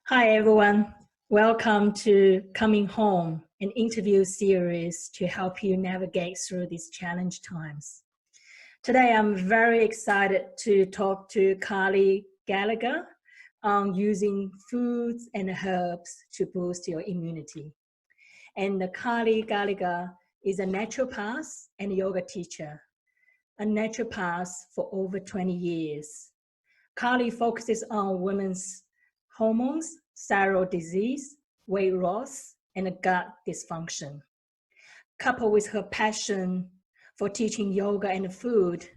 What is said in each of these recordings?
Hi, everyone. Welcome to Coming Home, an interview series to help you navigate through these challenge times. Today, I'm very excited to talk to Carly Gallagher on using foods and herbs to boost your immunity. And Carly Gallagher is a naturopath and yoga teacher, a naturopath for over 20 years. Carly focuses on women's hormones, thyroid disease, weight loss, and gut dysfunction. Coupled with her passion for teaching yoga and food,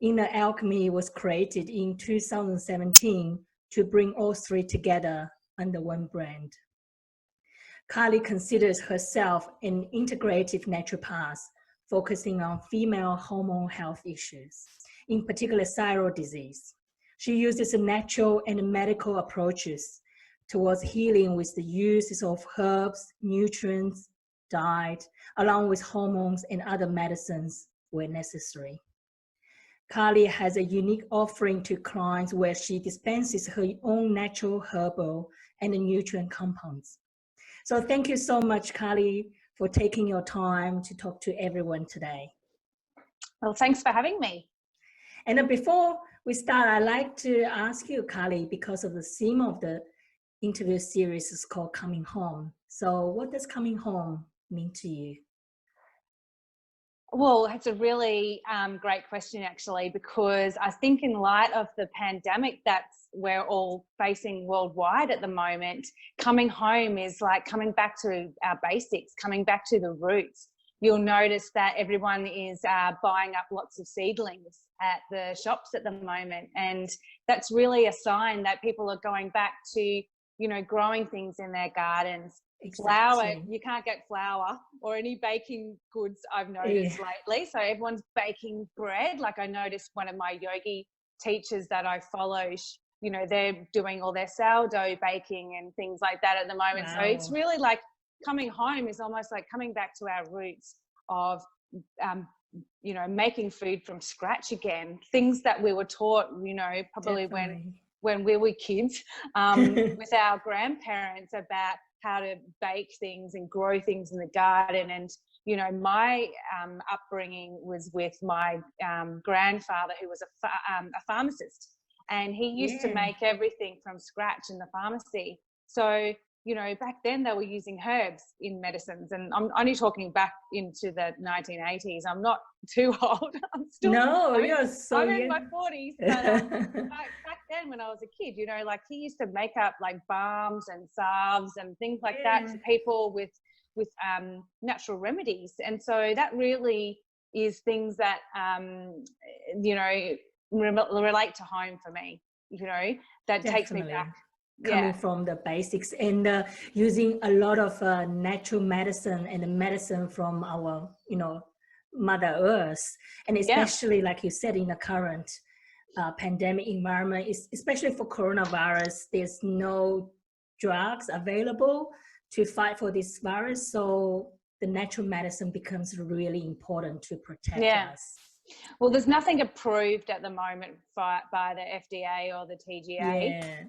Inner Alchemy was created in 2017 to bring all three together under one brand. Carly considers herself an integrative naturopath focusing on female hormone health issues, in particular thyroid disease. She uses natural and medical approaches towards healing with the uses of herbs, nutrients, diet, along with hormones and other medicines where necessary. Carly has a unique offering to clients where she dispenses her own natural herbal and nutrient compounds. So thank you so much, Carly, for taking your time to talk to everyone today. Well, thanks for having me. And before we start, I'd like to ask you, Carly, because of the theme of the interview series is called Coming Home. So what does coming home mean to you? Well, it's a really great question, actually, because I think in light of the pandemic that's we're all facing worldwide at the moment, coming home is like coming back to our basics, coming back to the roots. You'll notice that everyone is buying up lots of seedlings at the shops at the moment. And that's really a sign that people are going back to, you know, growing things in their gardens. Exactly. Flour, you can't get flour or any baking goods, I've noticed lately. So everyone's baking bread. Like I noticed one of my yogi teachers that I follow, you know, they're doing all their sourdough baking and things like that at the moment. Wow. So it's really like coming home is almost like coming back to our roots of, you know, making food from scratch again. Things that we were taught, you know, probably when we were kids with our grandparents about how to bake things and grow things in the garden. And, you know, my upbringing was with my grandfather, who was a pharmacist, and he used to make everything from scratch in the pharmacy. So, you know, back then they were using herbs in medicines, and I'm only talking back into the 1980s. I'm not too old. I'm still I'm in my 40s, but back then when I was a kid, you know, like he used to make up like balms and salves and things like that for people with natural remedies. And so that really is things that you know, relate to home for me, you know, that takes me back. Coming from the basics and using a lot of natural medicine and medicine from our, you know, Mother Earth, and especially like you said in the current pandemic environment, especially for coronavirus, there's no drugs available to fight for this virus, so the natural medicine becomes really important to protect us. Well, there's nothing approved at the moment by the FDA or the TGA,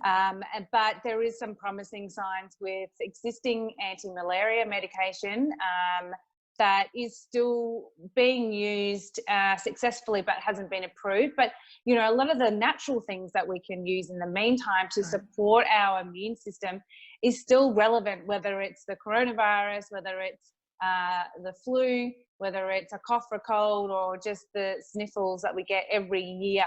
but there is some promising signs with existing anti-malaria medication that is still being used successfully but hasn't been approved. But, you know, a lot of the natural things that we can use in the meantime to support our immune system is still relevant, whether it's the coronavirus, whether it's the flu, whether it's a cough or cold, or just the sniffles that we get every year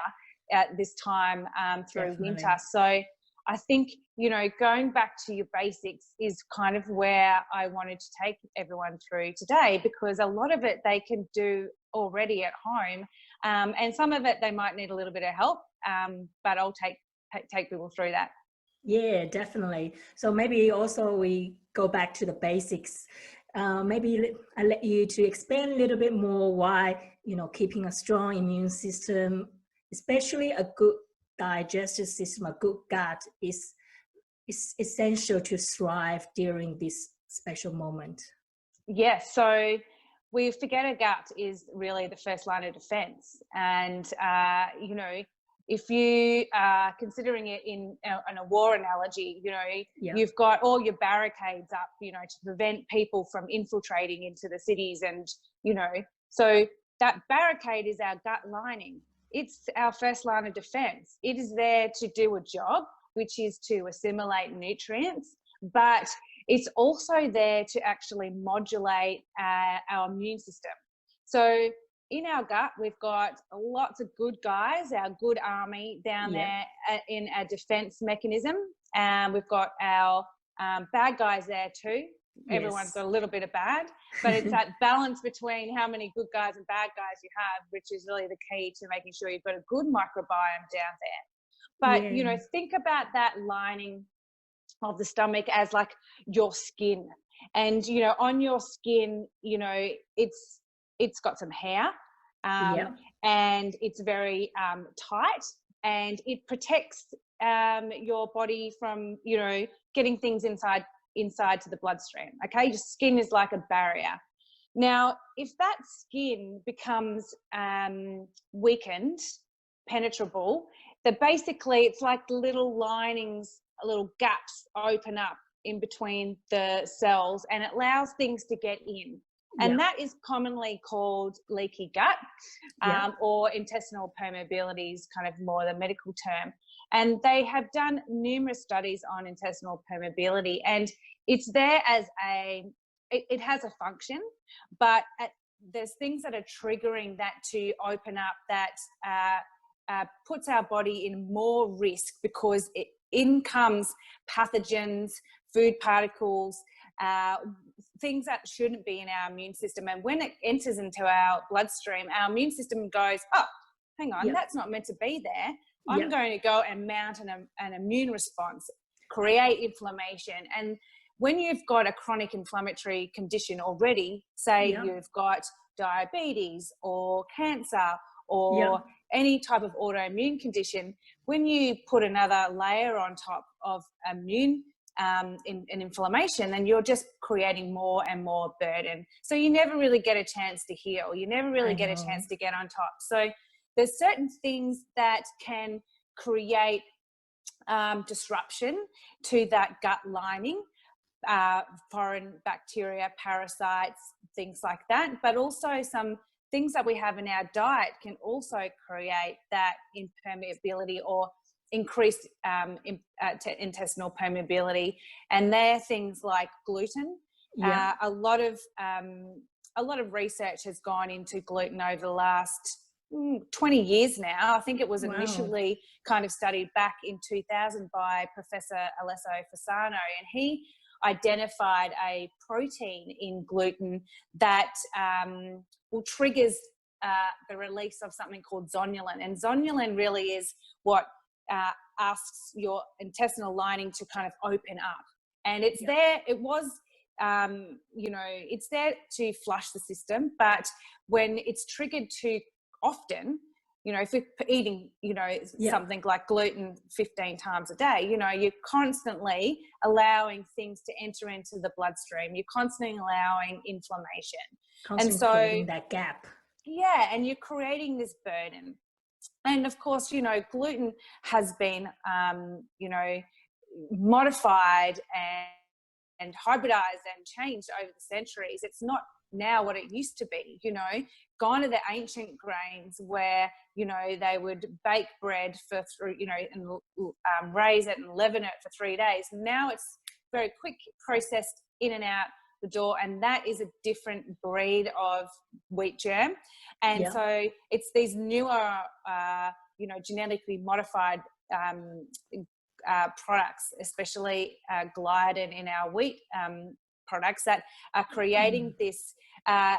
at this time through winter. So I think, you know, going back to your basics is kind of where I wanted to take everyone through today, because a lot of it they can do already at home, and some of it they might need a little bit of help, but I'll take people through that. Yeah, definitely. So maybe also we go back to the basics. Maybe I'll let you to explain a little bit more why, you know, keeping a strong immune system, especially a good digestive system, a good gut is essential to thrive during this special moment. Yes, so we forget our gut is really the first line of defense. And, you know, if you are considering it in a war analogy, you've got all your barricades up, to prevent people from infiltrating into the cities. And, so that barricade is our gut lining. It's our first line of defense. It is there to do a job, which is to assimilate nutrients, but it's also there to actually modulate our immune system. So in our gut, we've got lots of good guys, our good army down there in our defense mechanism. And we've got our bad guys there too. Everyone's got a little bit of bad, but it's that balance between how many good guys and bad guys you have, which is really the key to making sure you've got a good microbiome down there. But, think about that lining of the stomach as like your skin. And, on your skin, it's got some hair, and it's very tight, and it protects your body from, getting things inside to the bloodstream. Okay, your skin is like a barrier. Now, if that skin becomes weakened, penetrable, that basically it's like little linings, little gaps open up in between the cells, and it allows things to get in. And that is commonly called leaky gut, or intestinal permeability is kind of more the medical term. And they have done numerous studies on intestinal permeability, and it's there as it has a function, but there's things that are triggering that to open up that puts our body in more risk, because in comes pathogens, food particles, things that shouldn't be in our immune system. And when it enters into our bloodstream, our immune system goes, oh, hang on, that's not meant to be there. I'm going to go and mount an immune response, create inflammation. And when you've got a chronic inflammatory condition already, say you've got diabetes or cancer or any type of autoimmune condition, when you put another layer on top of immune in inflammation, then you're just creating more and more burden. So you never really get a chance to heal. You never really get a chance to get on top. So there's certain things that can create disruption to that gut lining, foreign bacteria, parasites, things like that. But also some things that we have in our diet can also create that impermeability or increased intestinal permeability. And they're things like gluten. A lot of research has gone into gluten over the last 20 years now. I think it was initially kind of studied back in 2000 by Professor Alessio Fasano, and he identified a protein in gluten that triggers the release of something called zonulin. And zonulin really is what asks your intestinal lining to kind of open up. And it's there, it was, it's there to flush the system, but when it's triggered too often, if you're eating, something like gluten 15 times a day, you're constantly allowing things to enter into the bloodstream. You're constantly allowing inflammation. Constantly creating that gap. Yeah, and you're creating this burden. And of course, gluten has been, modified and hybridized and changed over the centuries. It's not now what it used to be, gone to the ancient grains where, they would bake bread for, and raise it and leaven it for 3 days. Now it's very quick, processed in and out the door, and that is a different breed of wheat germ. And so it's these newer, genetically modified products, especially gliadin in our wheat products, that are creating this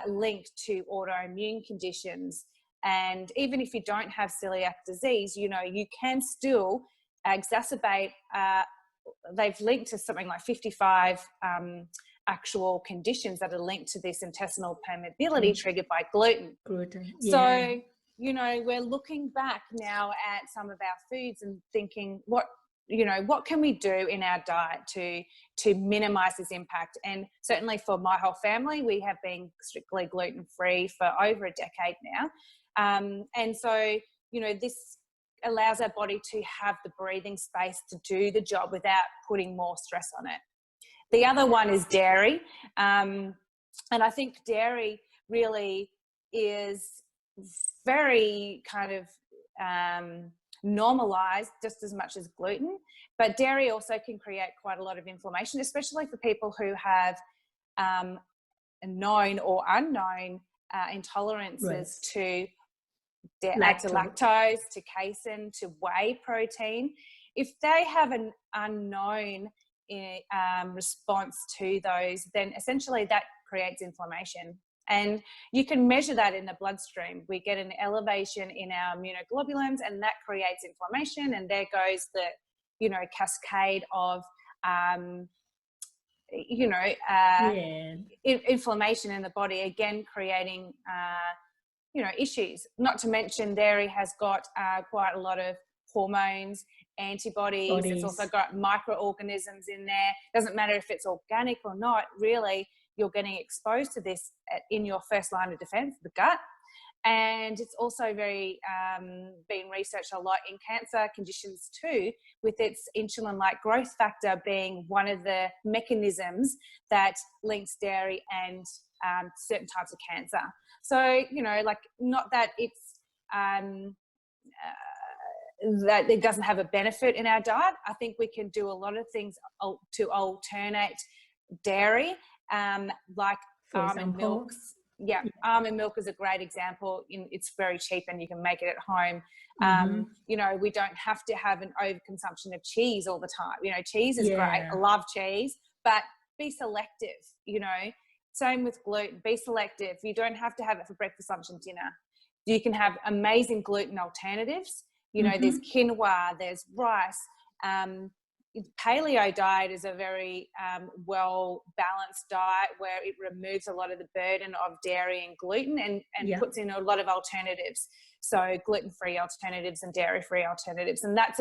link to autoimmune conditions. And even if you don't have celiac disease, you can still exacerbate, they've linked to something like 55 actual conditions that are linked to this intestinal permeability triggered by gluten. So, we're looking back now at some of our foods and thinking, what can we do in our diet to minimize this impact? And certainly for my whole family, we have been strictly gluten-free for over a decade now. And so, this allows our body to have the breathing space to do the job without putting more stress on it. The other one is dairy. And I think dairy really is very kind of normalized just as much as gluten, but dairy also can create quite a lot of inflammation, especially for people who have known or unknown intolerances to lactose, to casein, to whey protein. If they have an unknown response to those, then essentially that creates inflammation. And you can measure that in the bloodstream. We get an elevation in our immunoglobulins, and that creates inflammation. And there goes the, cascade of, inflammation in the body, again, creating, issues. Not to mention dairy has got quite a lot of hormones, antibodies. It's also got microorganisms in there. Doesn't matter if it's organic or not, really, you're getting exposed to this in your first line of defense, the gut. And it's also very been researched a lot in cancer conditions too, with its insulin-like growth factor being one of the mechanisms that links dairy and certain types of cancer. So, not that it's that it doesn't have a benefit in our diet. I think we can do a lot of things to alternate dairy, like almond milks. Yeah, almond milk is a great example. It's very cheap and you can make it at home. We don't have to have an overconsumption of cheese all the time. Cheese is great. I love cheese, but be selective, Same with gluten. Be selective. You don't have to have it for breakfast, lunch, and dinner. You can have amazing gluten alternatives. There's quinoa, there's rice. Paleo diet is a very well-balanced diet where it removes a lot of the burden of dairy and gluten and puts in a lot of alternatives. So gluten-free alternatives and dairy-free alternatives. And that's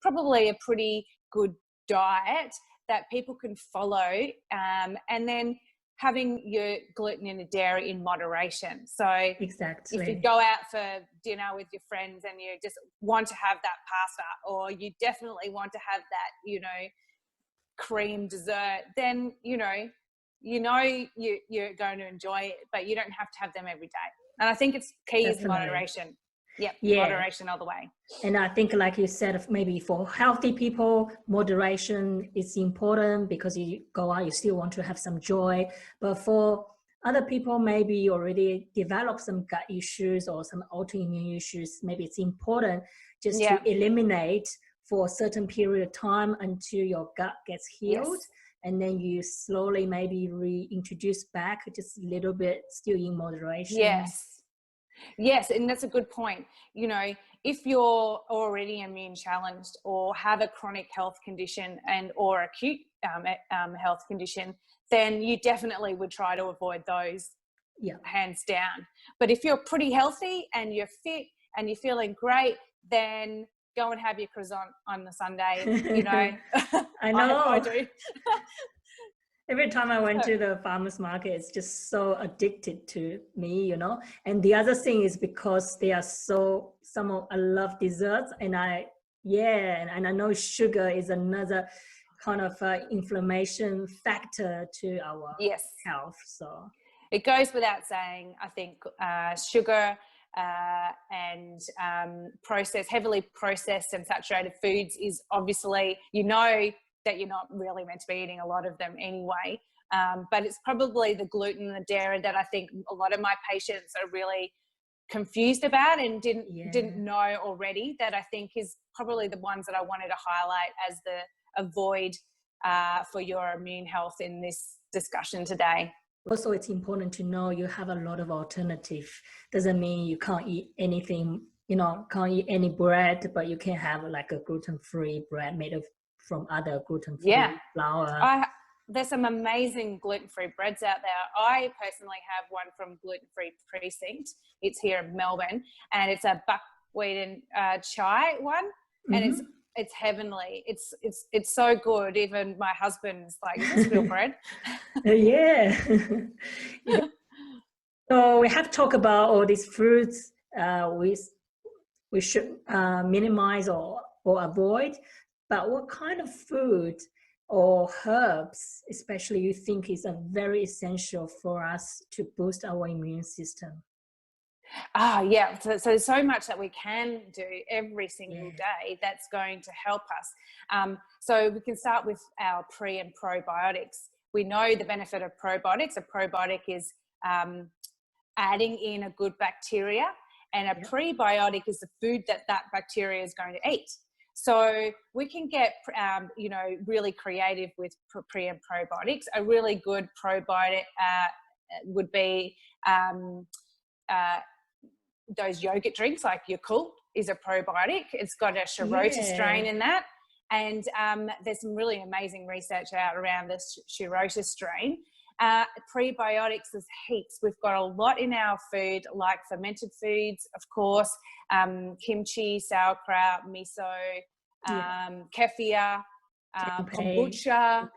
probably a pretty good diet that people can follow. And then having your gluten and the dairy in moderation. So exactly, if you go out for dinner with your friends and you just want to have that pasta, or you definitely want to have that, cream dessert, then, you're going to enjoy it, but you don't have to have them every day. And I think it's key is moderation. Moderation all the way. And I think, like you said, maybe for healthy people, moderation is important because you go out, you still want to have some joy. But for other people, maybe you already develop some gut issues or some autoimmune issues. Maybe it's important just to eliminate for a certain period of time until your gut gets healed. Yes. And then you slowly maybe reintroduce back just a little bit, still in moderation. Yes, and that's a good point. If you're already immune challenged or have a chronic health condition or acute health condition, then you definitely would try to avoid those, hands down. But if you're pretty healthy and you're fit and you're feeling great, then go and have your croissant on the Sunday. I know. I do. Every time I went to the farmer's market, it's just so addicted to me, And the other thing is because they are I love desserts, and I know sugar is another kind of inflammation factor to our health. So it goes without saying, I think sugar and heavily processed and saturated foods is obviously, that you're not really meant to be eating a lot of them anyway. But it's probably the gluten and the dairy that I think a lot of my patients are really confused about and didn't know already, that I think is probably the ones that I wanted to highlight as the avoid for your immune health in this discussion today. Also, it's important to know you have a lot of alternative. Doesn't mean you can't eat anything, can't eat any bread, but you can have like a gluten-free bread made from other gluten-free flour. There's some amazing gluten-free breads out there. I personally have one from Gluten-Free Precinct. It's here in Melbourne, and it's a buckwheat and chai one, and it's heavenly. It's so good. Even my husband's like, "Is this real bread?" So we have to talk about all these fruits. we should minimize or avoid. But what kind of food or herbs, especially, you think is a very essential for us to boost our immune system? Yeah, so there's so much that we can do every single Yeah. day that's going to help us. So we can start with our pre and probiotics. We know the benefit of probiotics. A probiotic is adding in a good bacteria, and a Yep. prebiotic is the food that bacteria is going to eat. So we can get, really creative with pre and probiotics. A really good probiotic would be those yogurt drinks like Yakult is a probiotic. It's got a Shirota strain in that. And there's some really amazing research out around this Shirota strain. Prebiotics is heaps. We've got a lot in our food, like fermented foods, of course, kimchi, sauerkraut, miso, kefir, kombucha.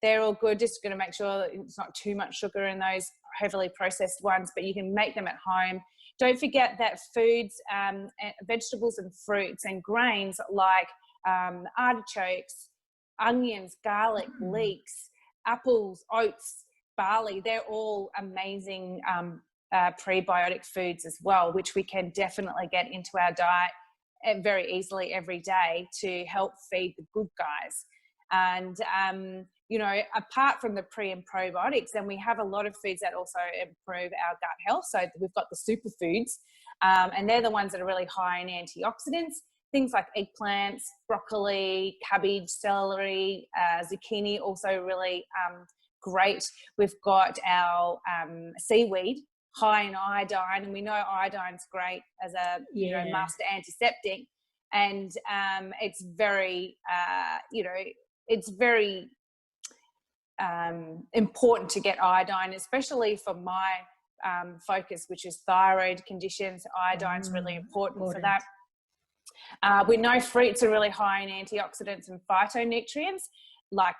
They're all good. Just going to make sure that it's not too much sugar in those heavily processed ones, but you can make them at home. Don't forget that foods, vegetables and fruits and grains like artichokes, onions, garlic, leeks, apples, oats, barley, they're all amazing prebiotic foods as well, which we can definitely get into our diet very easily every day to help feed the good guys. And apart from the pre and probiotics, then we have a lot of foods that also improve our gut health. So we've got the superfoods, and they're the ones that are really high in antioxidants. Things like eggplants, broccoli, cabbage, celery, zucchini, also really great. We've got our seaweed, high in iodine, and we know iodine's great as a master antiseptic. And it's very, it's very important to get iodine, especially for my focus, which is thyroid conditions. Iodine's really important for that. We know fruits are really high in antioxidants and phytonutrients, like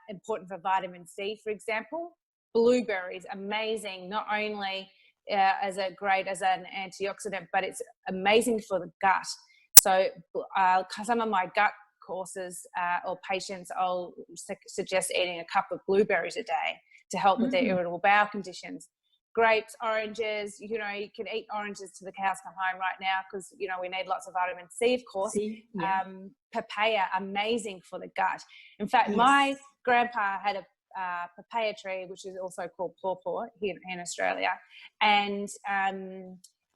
important for vitamin C, for example. Blueberries, amazing, not only as an antioxidant, but it's amazing for the gut. So some of my gut courses or patients, I'll suggest eating a cup of blueberries a day to help with their irritable bowel conditions. Grapes, oranges, you can eat oranges to the cows come home right now because, we need lots of vitamin C, of course. Papaya, amazing for the gut. In fact, my grandpa had a papaya tree, which is also called pawpaw here in Australia. And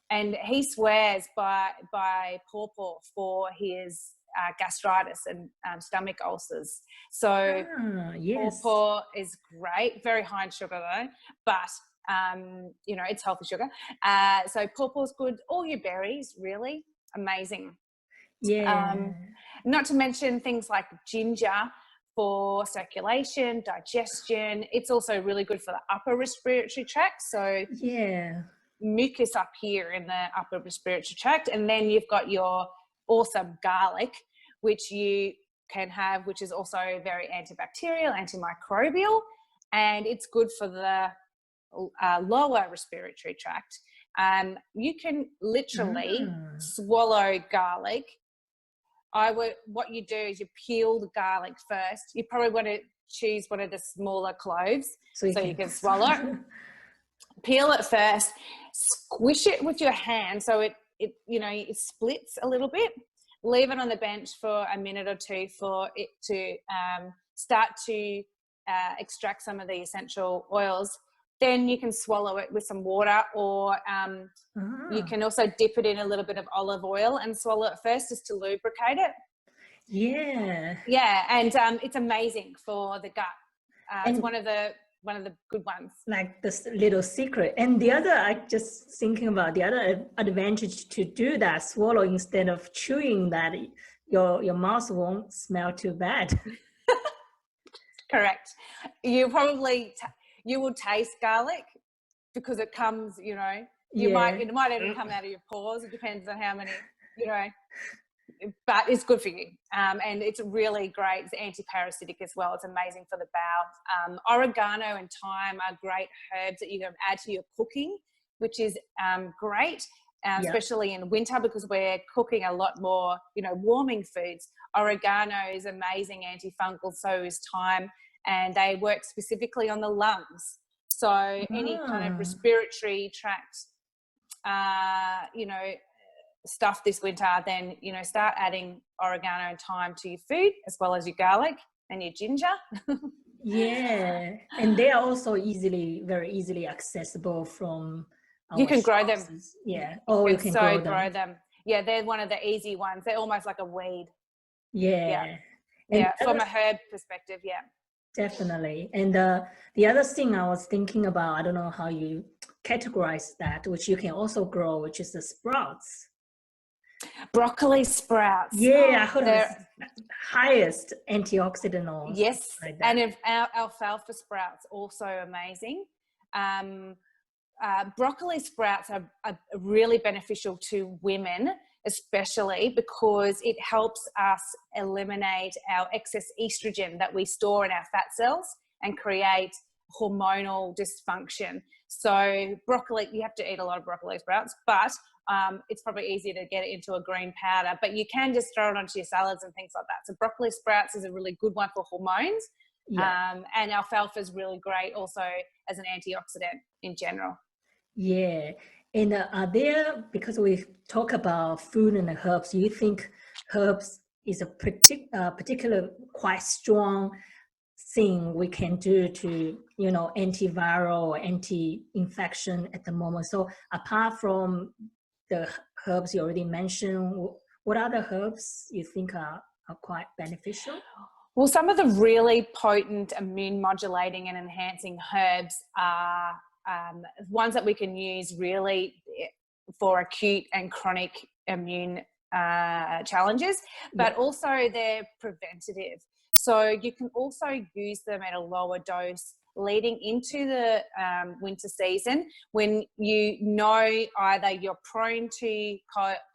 he swears by pawpaw for his gastritis and stomach ulcers. So pawpaw is great, very high in sugar though, but it's healthy sugar. So pawpaw's good. All your berries, really amazing. Not to mention things like ginger for circulation, digestion. It's also really good for the upper respiratory tract. So mucus up here in the upper respiratory tract. And then you've got your awesome garlic, which you can have, which is also very antibacterial, antimicrobial, and it's good for the lower respiratory tract. You can literally swallow garlic. What you do is you peel the garlic first. You probably want to choose one of the smaller cloves so you can swallow it. Peel it first, squish it with your hand so it splits a little bit. Leave it on the bench for a minute or two for it to start to extract some of the essential oils. Then you can swallow it with some water, or you can also dip it in a little bit of olive oil and swallow it first just to lubricate it. And it's amazing for the gut. It's one of the good ones. Like this little secret. And the other, I just thinking about the other advantage to do that, swallow instead of chewing, that your mouth won't smell too bad. Correct. You probably you will taste garlic because it comes, it might even come out of your pores. It depends on how many, but it's good for you. And it's really great. It's anti-parasitic as well. It's amazing for the bowel. Oregano and thyme are great herbs that you can add to your cooking, which is great. Yeah. especially in winter because we're cooking a lot more, you know, warming foods. Oregano is amazing antifungal, so is thyme, and they work specifically on the lungs. So any kind of respiratory tract, you know, stuff this winter, then, you know, start adding oregano and thyme to your food, as well as your garlic and your ginger. Yeah, and they are also very easily accessible from You our can grow them. shops. Yeah. You Oh, you can can so grow them. Yeah, they're one of the easy ones. They're almost like a weed. Yeah. Yeah. And Yeah. From a herb perspective, yeah. definitely. And the other thing I was thinking about, I don't know how you categorize that, which you can also grow, which is the sprouts. Broccoli sprouts. Yeah, I heard of They're, the highest antioxidant or something yes, like and that. if alfalfa sprouts also amazing. Broccoli sprouts are really beneficial to women, especially because it helps us eliminate our excess estrogen that we store in our fat cells and create hormonal dysfunction. So broccoli, you have to eat a lot of broccoli sprouts, but it's probably easier to get it into a green powder, but you can just throw it onto your salads and things like that. So broccoli sprouts is a really good one for hormones. Yeah. And alfalfa is really great also as an antioxidant in general. Yeah. And are there, because we talk about food and herbs, you think herbs is a particular quite strong thing we can do to, you know, antiviral or anti-infection at the moment? So apart from the herbs you already mentioned, what other herbs you think are quite beneficial? Well, some of the really potent immune modulating and enhancing herbs are ones that we can use really for acute and chronic immune challenges, but also they're preventative. So you can also use them at a lower dose leading into the winter season when you know either you're prone to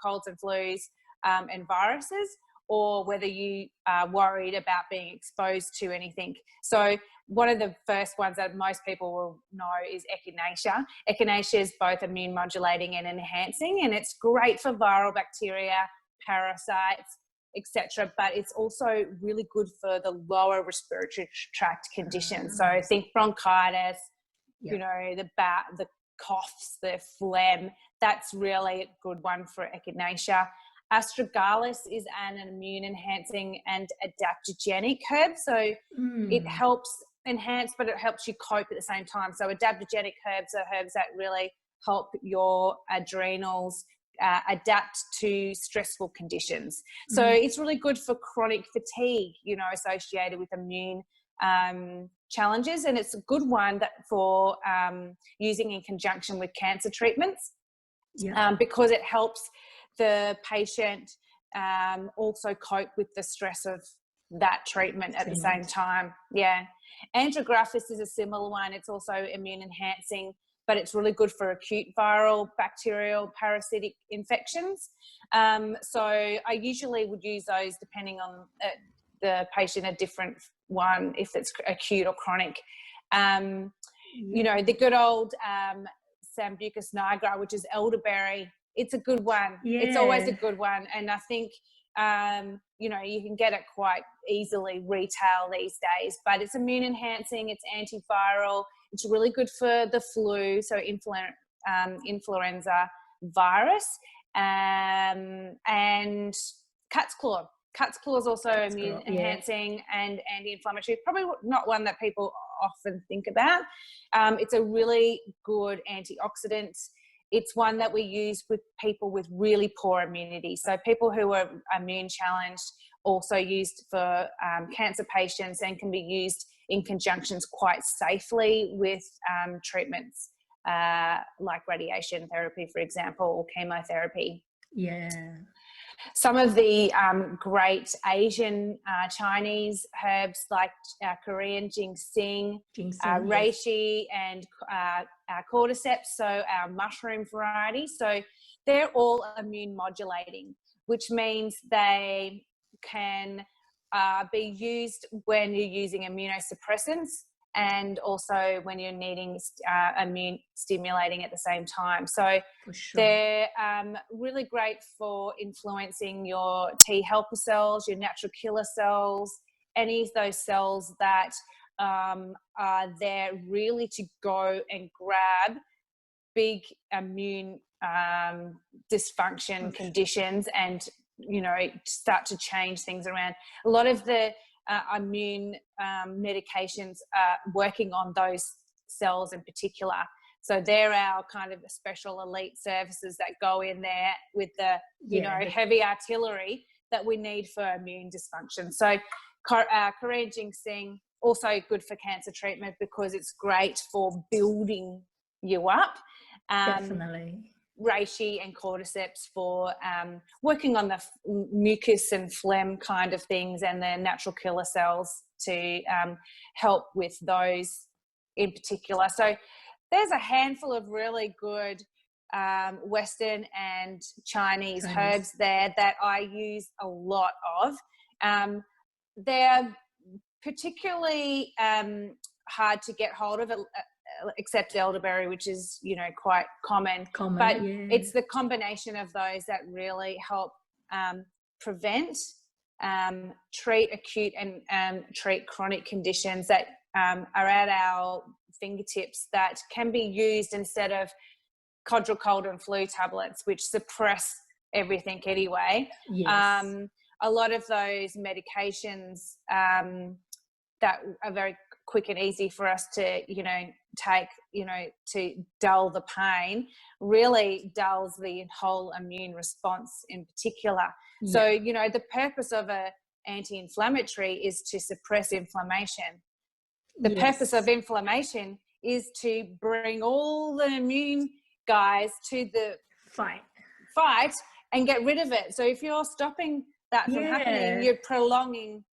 colds and flus and viruses, or whether you are worried about being exposed to anything. So one of the first ones that most people will know is echinacea. Echinacea is both immune modulating and enhancing, and it's great for viral bacteria, parasites, etc. But it's also really good for the lower respiratory tract conditions. So think bronchitis, you know, the coughs, the phlegm. That's really a good one for echinacea. Astragalus is an immune enhancing and adaptogenic herb. So it helps enhance, but it helps you cope at the same time. So adaptogenic herbs are herbs that really help your adrenals adapt to stressful conditions. So it's really good for chronic fatigue, you know, associated with immune challenges. And it's a good one that for using in conjunction with cancer treatments because it helps the patient also cope with the stress of that treatment at the same time. Yeah. Andrographis is a similar one. It's also immune enhancing, but it's really good for acute viral, bacterial, parasitic infections. So I usually would use those depending on the patient, a different one, if it's acute or chronic. You know, the good old Sambucus nigra, which is elderberry, it's a good one. It's always a good one. And I think, you know, you can get it quite easily retail these days, but it's immune enhancing, it's antiviral, it's really good for the flu, so influenza virus, and cat's claw. Cat's claw is also immune enhancing and anti-inflammatory. Probably not one that people often think about. It's a really good antioxidant. It's one that we use with people with really poor immunity. So people who are immune challenged, also used for cancer patients, and can be used in conjunctions quite safely with treatments like radiation therapy, for example, or chemotherapy. Yeah. Some of the great Asian Chinese herbs like Korean ginseng, reishi, and cordyceps, so our mushroom variety. So they're all immune modulating, which means they can be used when you're using immunosuppressants and also when you're needing immune stimulating at the same time. So For sure. they're really great for influencing your T helper cells, your natural killer cells, any of those cells that are there really to go and grab big immune dysfunction conditions and, you know, start to change things around. A lot of the immune medications are working on those cells in particular. So they're our kind of special elite services that go in there with the, you know, heavy artillery that we need for immune dysfunction. So Korean ginseng, also good for cancer treatment because it's great for building you up. Definitely. Reishi and cordyceps for working on the mucus and phlegm kind of things, and the natural killer cells to help with those in particular. So there's a handful of really good Western and Chinese herbs there that I use a lot of. They're particularly hard to get hold of, except elderberry, which is, you know, quite common. But it's the combination of those that really help prevent, treat acute and treat chronic conditions that are at our fingertips that can be used instead of Codral cold and flu tablets, which suppress everything anyway. A lot of those medications that are very quick and easy for us to, you know, take, you know, to dull the pain, really dulls the whole immune response in particular. So, you know, the purpose of a anti-inflammatory is to suppress inflammation. The purpose of inflammation is to bring all the immune guys to the fight and get rid of it. So if you're stopping that from happening, you're prolonging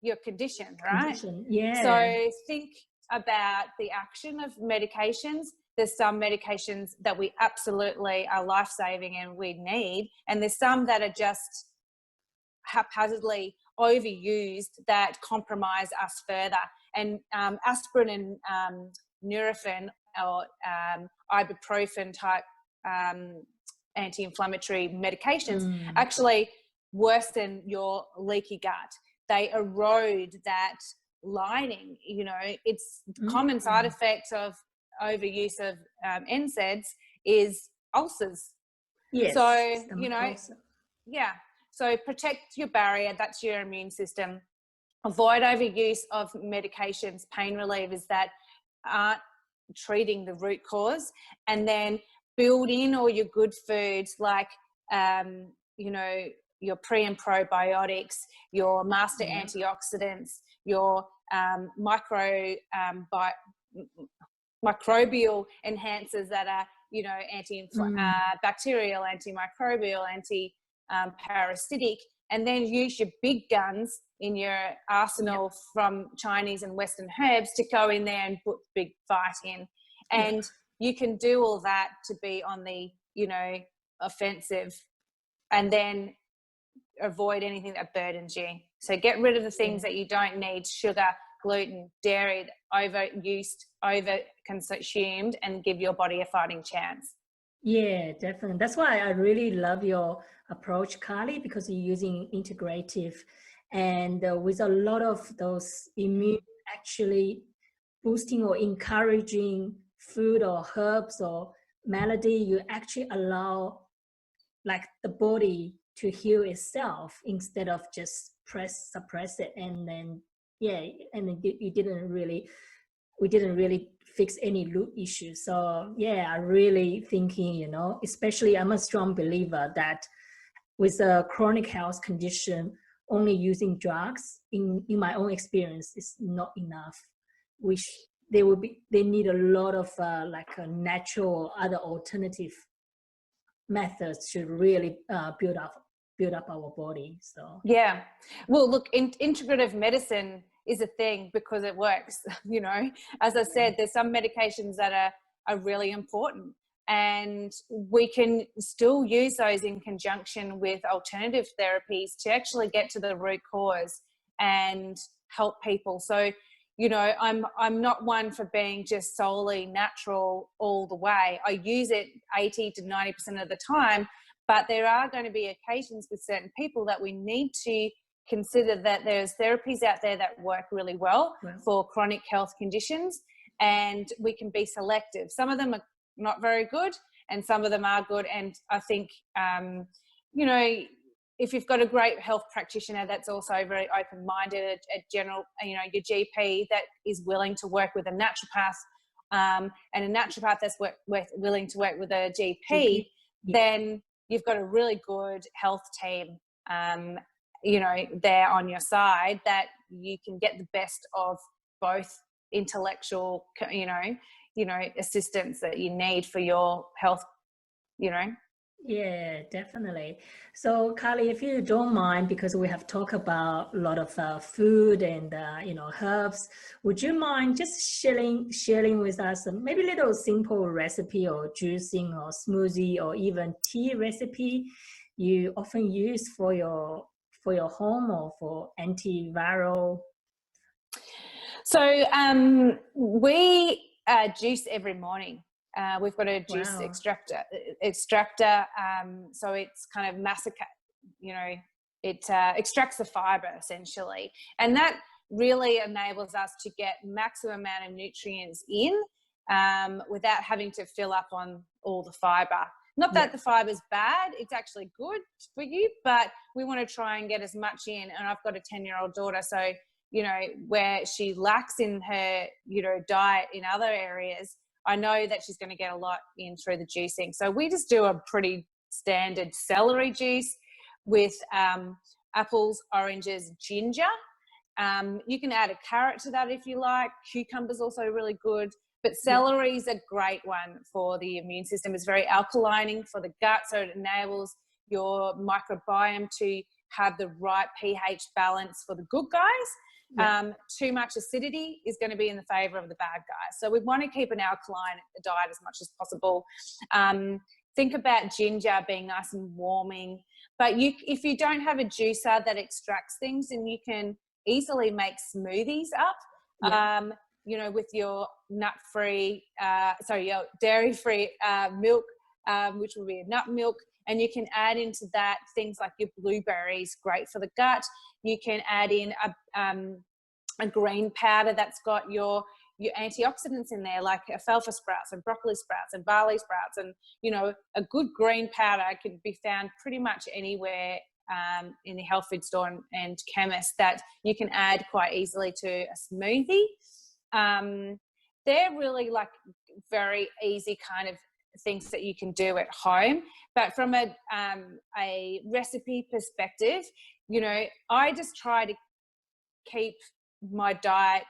your condition, right? So think about the action of medications. There's some medications that we absolutely are life-saving and we need, and there's some that are just haphazardly overused that compromise us further. And aspirin and Nurofen or ibuprofen type anti-inflammatory medications actually worsen your leaky gut. They erode that lining. You know, it's common side effect of overuse of NSAIDs is ulcers. So, you know, so protect your barrier. That's your immune system. Avoid overuse of medications, pain relievers that aren't treating the root cause, and then build in all your good foods like, you know, your pre and probiotics, your master antioxidants, your microbial enhancers that are, you know, bacterial, antimicrobial, parasitic, and then use your big guns in your arsenal from Chinese and Western herbs to go in there and put big fight in. And you can do all that to be on the, you know, offensive, and then avoid anything that burdens you. So get rid of the things that you don't need: sugar, gluten, dairy, overused, over-consumed, and give your body a fighting chance. Yeah, definitely. That's why I really love your approach, Carly, because you're using integrative and with a lot of those immune actually boosting or encouraging food or herbs or melody, you actually allow like the body to heal itself instead of just suppress it. And then, and then we didn't really fix any root issues. So I really thinking, you know, especially I'm a strong believer that with a chronic health condition, only using drugs in my own experience is not enough. They need a lot of like a natural other alternative methods to really build up our body. So well, look, integrative medicine is a thing because it works. You know, as I said, there's some medications that are really important, and we can still use those in conjunction with alternative therapies to actually get to the root cause and help people. So, you know, I'm not one for being just solely natural all the way. I use it 80 to 90% of the time, but there are going to be occasions with certain people that we need to consider that there's therapies out there that work really well for chronic health conditions, and we can be selective. Some of them are not very good and some of them are good. And I think, you know, if you've got a great health practitioner that's also very open-minded, a general, you know, your GP that is willing to work with a naturopath, and a naturopath that's willing to work with a GP, then you've got a really good health team, you know, there on your side, that you can get the best of both intellectual, you know, assistance that you need for your health, you know. Yeah, definitely. So, Carly, if you don't mind, because we have talked about a lot of food and you know, herbs, would you mind just sharing with us maybe a little simple recipe or juicing or smoothie or even tea recipe you often use for your home or for antiviral? So we juice every morning. We've got a juice extractor. So it's kind of you know, it extracts the fiber essentially, and that really enables us to get maximum amount of nutrients in, without having to fill up on all the fiber. Not that the fiber is bad, it's actually good for you, but we want to try and get as much in. And I've got a 10-year-old daughter, so, you know, where she lacks in her, you know, diet in other areas, I know that she's going to get a lot in through the juicing. So we just do a pretty standard celery juice with apples, oranges, ginger. You can add a carrot to that if you like. Cucumber's also really good. But celery is a great one for the immune system. It's very alkalining for the gut, so it enables your microbiome to have the right pH balance for the good guys. Too much acidity is going to be in the favor of the bad guys. So we want to keep an alkaline diet as much as possible. Think about ginger being nice and warming. But if you don't have a juicer that extracts things, then you can easily make smoothies up. You know, with your nut-free, your dairy-free milk, which will be a nut milk, and you can add into that things like your blueberries, great for the gut. You can add in a green powder that's got your antioxidants in there, like alfalfa sprouts and broccoli sprouts and barley sprouts, and, you know, a good green powder can be found pretty much anywhere in the health food store and chemist, that you can add quite easily to a smoothie. They're really like very easy kind of things that you can do at home. But from a recipe perspective, you know, I just try to keep my diet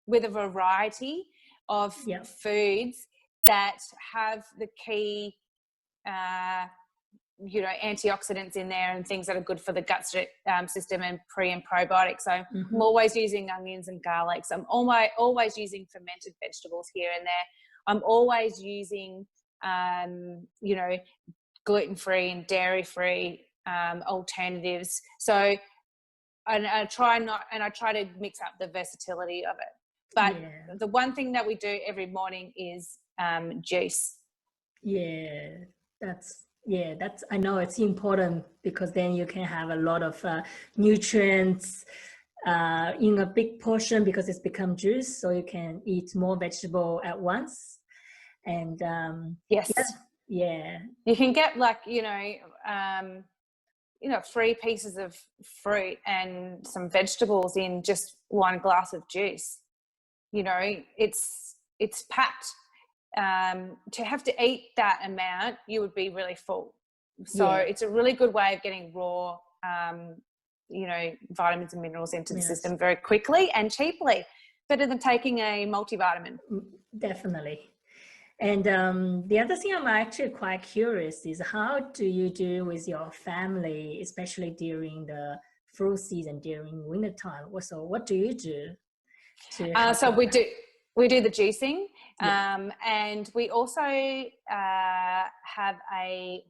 with a variety of foods that have the key you know, antioxidants in there and things that are good for the gut system and pre and probiotics. So I'm always using onions and garlics. I'm always using fermented vegetables here and there. I'm always using, you know, gluten-free and dairy-free alternatives. So I try to mix up the versatility of it. But the one thing that we do every morning is juice. That's I know it's important, because then you can have a lot of nutrients in a big portion, because it's become juice, so you can eat more vegetable at once. And you can get, like, you know, 3 pieces of fruit and some vegetables in just 1 glass of juice. You know, it's packed. To have to eat that amount, you would be really full. So it's a really good way of getting raw, you know, vitamins and minerals into the system very quickly and cheaply. Better than taking a multivitamin. Definitely. And the other thing I'm actually quite curious is, how do you do with your family, especially during the fruit season, during winter time? So what do you do? So we do the juicing, and we also have a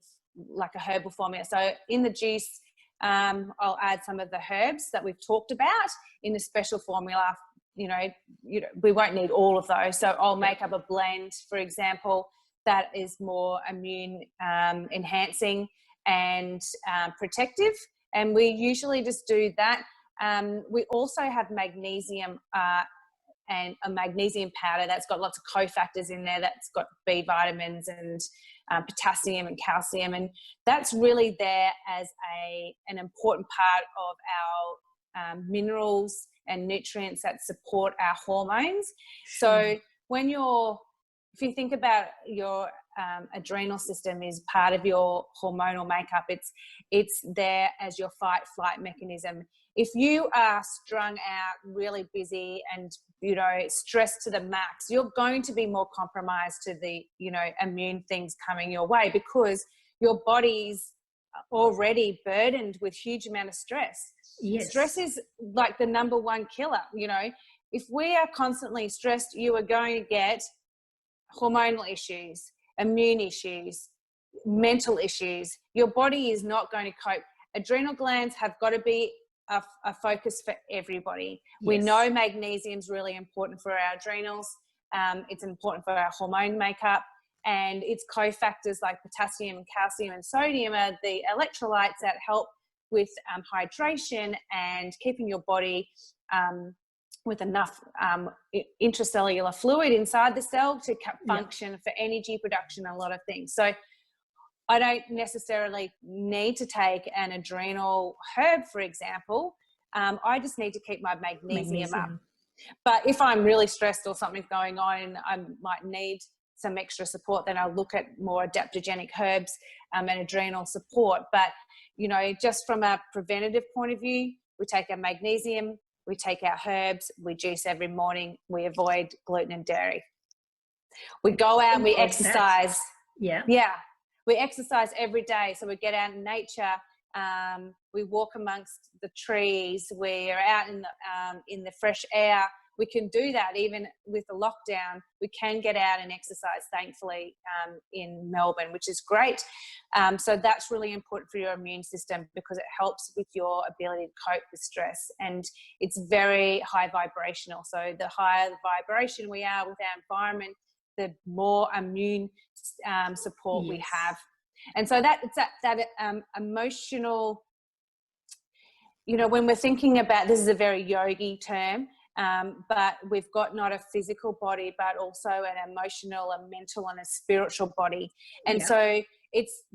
herbal formula. So in the juice, I'll add some of the herbs that we've talked about in a special formula we won't need all of those. So I'll make up a blend, for example, that is more immune enhancing and protective. And we usually just do that. We also have magnesium and a magnesium powder that's got lots of cofactors in there, that's got B vitamins and potassium and calcium. And that's really there as an important part of our minerals and nutrients that support our hormones. So if you think about your adrenal system is part of your hormonal makeup, it's there as your fight flight mechanism. If you are strung out, really busy and, stressed to the max, you're going to be more compromised to the, immune things coming your way, because your body's already burdened with huge amount of stress. Yes. Stress is like the number one killer. If we are constantly stressed, you are going to get hormonal issues, immune issues, mental issues. Your body is not going to cope. Adrenal glands have got to be a focus for everybody. Yes. We know magnesium is really important for our adrenals. It's important for our hormone makeup, and its cofactors like potassium, calcium, and sodium are the electrolytes that help with hydration and keeping your body with enough intracellular fluid inside the cell to function for energy production, a lot of things. So I don't necessarily need to take an adrenal herb, for example. I just need to keep my magnesium up. But if I'm really stressed or something's going on and I might need some extra support, then I'll look at more adaptogenic herbs and adrenal support. But, just from a preventative point of view, we take our magnesium, we take our herbs, we juice every morning, we avoid gluten and dairy. We go out and we exercise. Yeah. We exercise every day. So we get out in nature. We walk amongst the trees. We're out in the fresh air. We can do that even with the lockdown. We can get out and exercise, thankfully, in Melbourne, which is great. So that's really important for your immune system, because it helps with your ability to cope with stress. And it's very high vibrational. So the higher the vibration we are with our environment, the more immune support we have. And so it's that emotional, when we're thinking about, this is a very yogi term, but we've got not a physical body, but also an emotional, a mental and a spiritual body. And so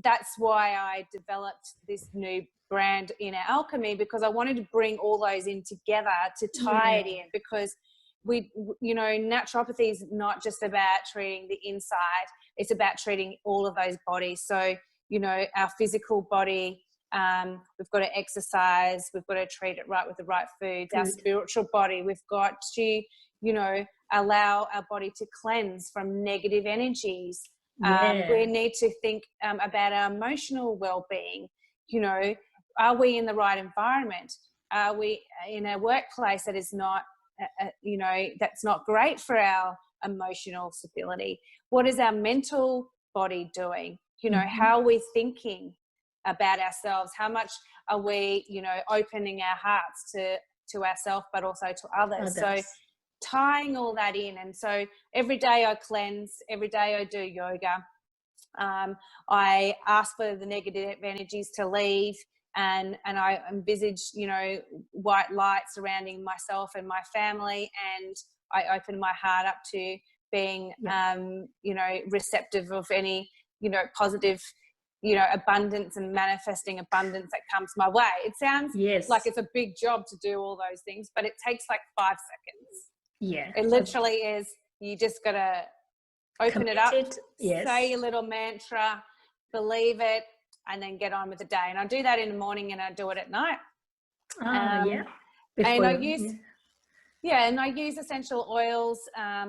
that's why I developed this new brand, Inner Alchemy, because I wanted to bring all those in together to tie it in, because naturopathy is not just about treating the inside, it's about treating all of those bodies. So, our physical body, we've got to exercise, we've got to treat it right with the right foods. Our spiritual body, we've got to, allow our body to cleanse from negative energies. We need to think about our emotional well-being. Are we in the right environment? Are we in a workplace that is not that's not great for our emotional stability? What is our mental body doing? How are we thinking about ourselves? How much are we, opening our hearts to ourselves, but also to others? So tying all that in. And so every day I cleanse, every day I do yoga. I ask for the negative energies to leave. And I envisage, white light surrounding myself and my family, and I open my heart up to being, receptive of any, positive, abundance and manifesting abundance that comes my way. It sounds like it's a big job to do all those things, but it takes like 5 seconds. Yeah. It literally is. You just got to open it up, say a little mantra, believe it, and then get on with the day. And I do that in the morning and I do it at night. And I use, and I use essential oils.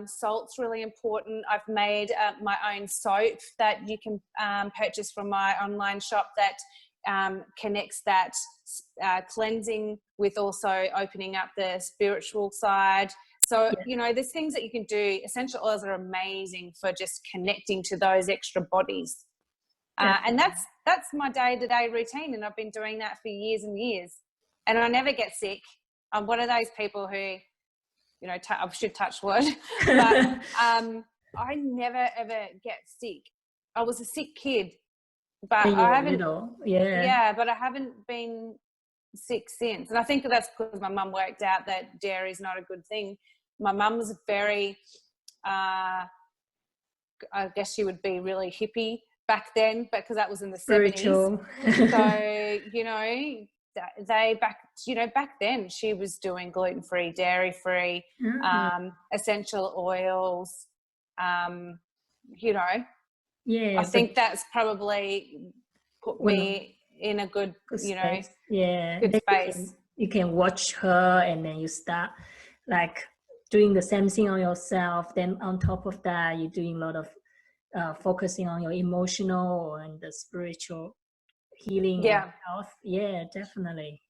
Salt's really important. I've made my own soap that you can purchase from my online shop that connects that cleansing with also opening up the spiritual side. So, there's things that you can do. Essential oils are amazing for just connecting to those extra bodies. And that's my day-to-day routine, and I've been doing that for years and years, and I never get sick. I'm one of those people who you know, I should touch wood, but I never ever get sick. I was a sick kid, but when you I were haven't. little, yeah. Yeah, but I haven't been sick since, and I think that's because my mum worked out that dairy is not a good thing. My mum was very, I guess she would be really hippie back then, because that was in the 70s. So, you know, back then she was doing gluten-free, dairy-free, essential oils, you know. Yeah, I think that's probably put me in a good, you know, space. Yeah, good then space. you can watch her, and then you start like doing the same thing on yourself. Then on top of that, you're doing a lot of focusing on your emotional and the spiritual healing and health. Yeah, definitely.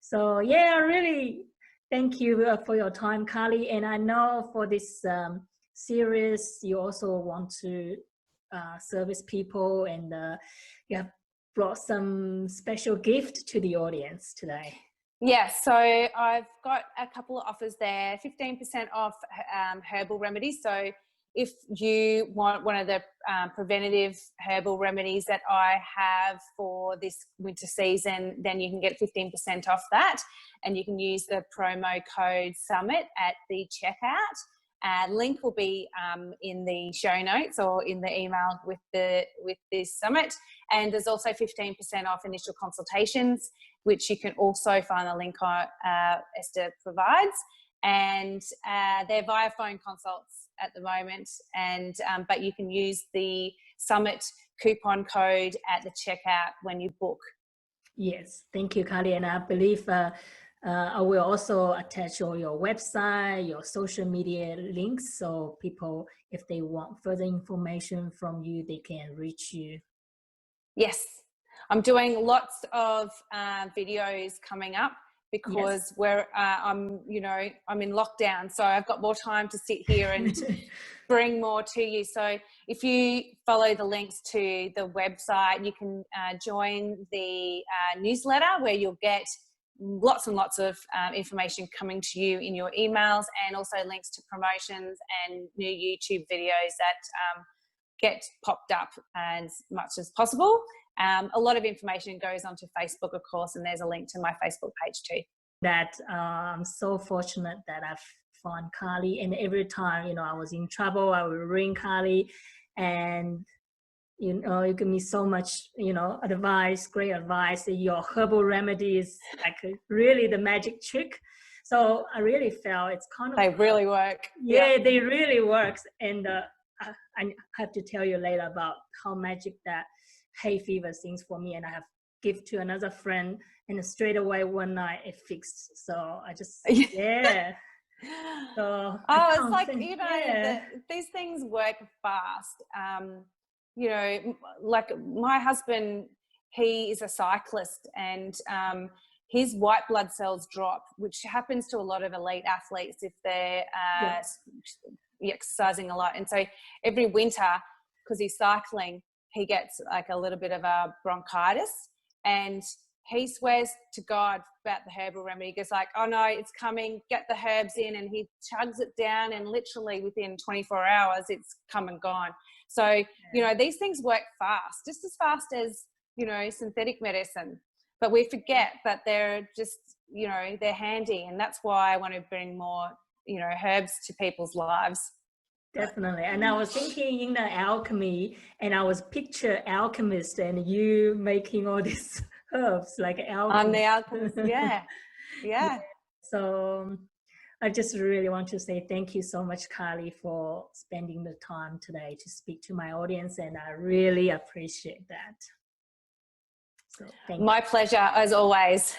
So yeah, really thank you for your time, Carly. And I know for this series, you also want to service people, and you have brought some special gift to the audience today. Yes, so I've got a couple of offers there, 15% off herbal remedies. So if you want one of the preventative herbal remedies that I have for this winter season, then you can get 15% off that, and you can use the promo code SUMMIT at the checkout. Link will be in the show notes or in the email with this summit. And there's also 15% off initial consultations, which you can also find the link on Esther provides. And they're via phone consults at the moment. And but you can use the Summit coupon code at the checkout when you book. Yes, thank you, Carly. And I believe I will also attach all your website, your social media links, so people, if they want further information from you, they can reach you. Yes, I'm doing lots of videos coming up, because I'm in lockdown, so I've got more time to sit here and bring more to you. So if you follow the links to the website, you can join the newsletter, where you'll get lots and lots of information coming to you in your emails, and also links to promotions and new YouTube videos that get popped up as much as possible. A lot of information goes onto Facebook, of course, and there's a link to my Facebook page too. That I'm so fortunate that I've found Carly, and every time, I was in trouble, I would ring Carly, and you give me so much, advice, great advice. Your herbal remedy is like really the magic trick. So I really felt it's kind of, they really work. Yeah, they really works. And I have to tell you later about how magic that hay fever things for me, and I have give to another friend, and straight away one night it fixed. So I just So it's like these things work fast. Like my husband, he is a cyclist, and his white blood cells drop, which happens to a lot of elite athletes if they're exercising a lot. And so every winter, because he's cycling, he gets like a little bit of a bronchitis, and he swears to God about the herbal remedy. He goes like, oh no, it's coming, get the herbs in, and he chugs it down, and literally within 24 hours it's come and gone. So these things work fast, just as fast as synthetic medicine, but we forget that they're just they're handy, and that's why I want to bring more herbs to people's lives. Definitely. And I was thinking in the alchemy, and I was picture alchemist, and you making all these herbs like alchemy. I'm the alchemist. Yeah. So I just really want to say thank you so much, Carly, for spending the time today to speak to my audience, and I really appreciate that. So thank you. My pleasure, as always.